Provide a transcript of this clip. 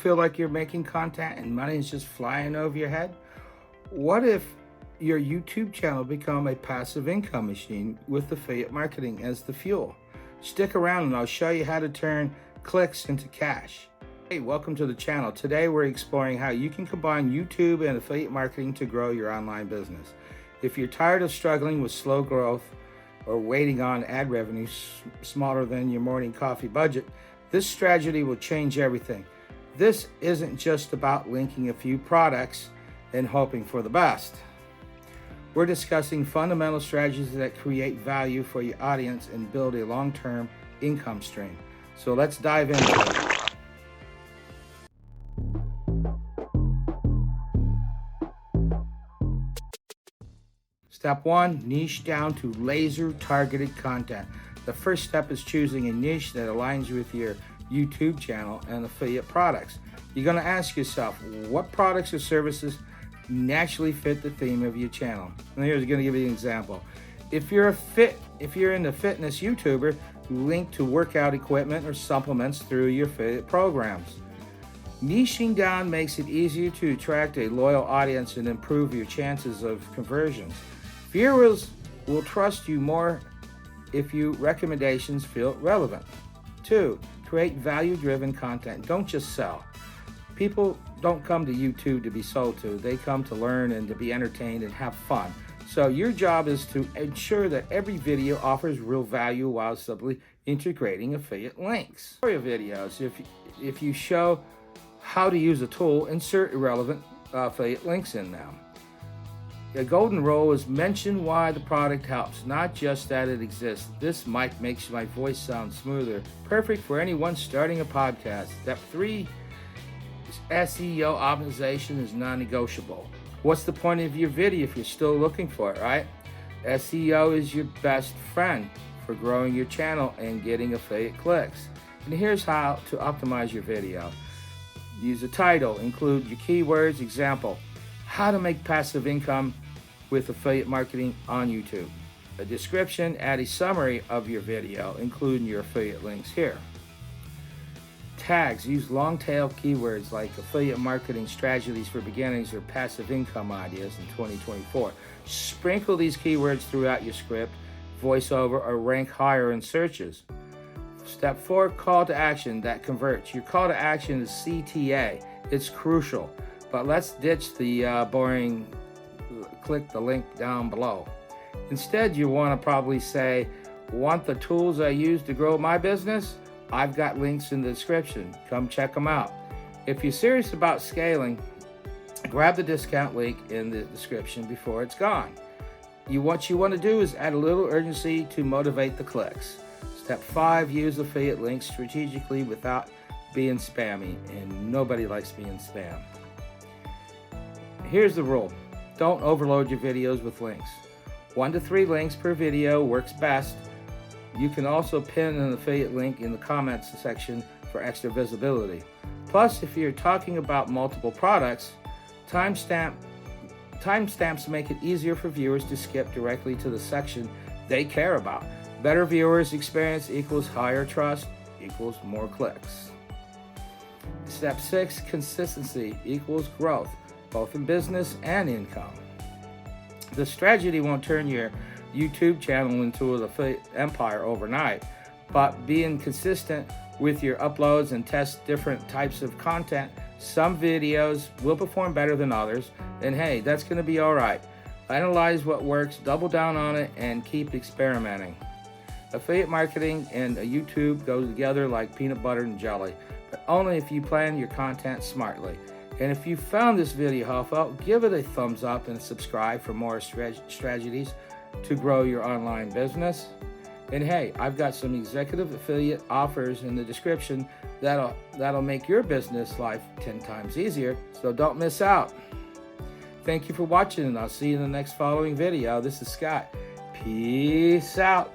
Feel like you're making content and money is just flying over your head? What if your YouTube channel become a passive income machine with affiliate marketing as the fuel? Stick around and I'll show you how to turn clicks into cash. Hey, welcome to the channel. Today we're exploring how you can combine YouTube and affiliate marketing to grow your online business. If you're tired of struggling with slow growth or waiting on ad revenue smaller than your morning coffee budget, this strategy will change everything. This isn't just about linking a few products and hoping for the best. We're discussing fundamental strategies that create value for your audience and build a long-term income stream. So let's dive into it. Step 1, niche down to laser-targeted content. The first step is choosing a niche that aligns with your YouTube channel and affiliate products. You're going to ask yourself, what products or services naturally fit the theme of your channel? And here's going to give you an example. If you're in the fitness YouTuber, link to workout equipment or supplements through your affiliate programs. Niching down makes it easier to attract a loyal audience and improve your chances of conversions. Viewers will trust you more if your recommendations feel relevant. 2, create value-driven content. Don't just sell. People don't come to YouTube to be sold to. They come to learn and to be entertained and have fun. So your job is to ensure that every video offers real value while subtly integrating affiliate links. For your videos, if you show how to use a tool, insert irrelevant affiliate links in them. A golden rule is mention why the product helps, not just that it exists. This mic makes my voice sound smoother. Perfect for anyone starting a podcast. Step 3, SEO optimization is non-negotiable. What's the point of your video if you're still looking for it, right? SEO is your best friend for growing your channel and getting affiliate clicks. And here's how to optimize your video. Use a title, include your keywords. Example, how to make passive income with affiliate marketing on YouTube. A description, add a summary of your video, including your affiliate links here. Tags, use long tail keywords like affiliate marketing strategies for beginners or passive income ideas in 2024. Sprinkle these keywords throughout your script, voiceover, or rank higher in searches. Step 4, call to action that converts. Your call to action is CTA. It's crucial, but let's ditch the boring click the link down below. Instead, you want to probably say, want the tools I use to grow my business? I've got links in the description. Come check them out. If you're serious about scaling, grab the discount link in the description before it's gone. What you want to do is add a little urgency to motivate the clicks. Step 5, use affiliate links strategically without being spammy, and nobody likes being spam. Here's the rule. Don't overload your videos with links. 1 to 3 links per video works best. You can also pin an affiliate link in the comments section for extra visibility. Plus, if you're talking about multiple products, timestamps make it easier for viewers to skip directly to the section they care about. Better viewers experience equals higher trust equals more clicks. Step 6, consistency equals growth, both in business and income. The strategy won't turn your YouTube channel into an affiliate empire overnight, but being consistent with your uploads and test different types of content, some videos will perform better than others, and hey, that's going to be all right. Analyze what works, double down on it, and keep experimenting. Affiliate marketing and YouTube go together like peanut butter and jelly, but only if you plan your content smartly. And if you found this video helpful, give it a thumbs up and subscribe for more strategies to grow your online business. And hey, I've got some executive affiliate offers in the description that'll make your business life 10 times easier, so don't miss out. Thank you for watching, and I'll see you in the next following video. This is Scott. Peace out.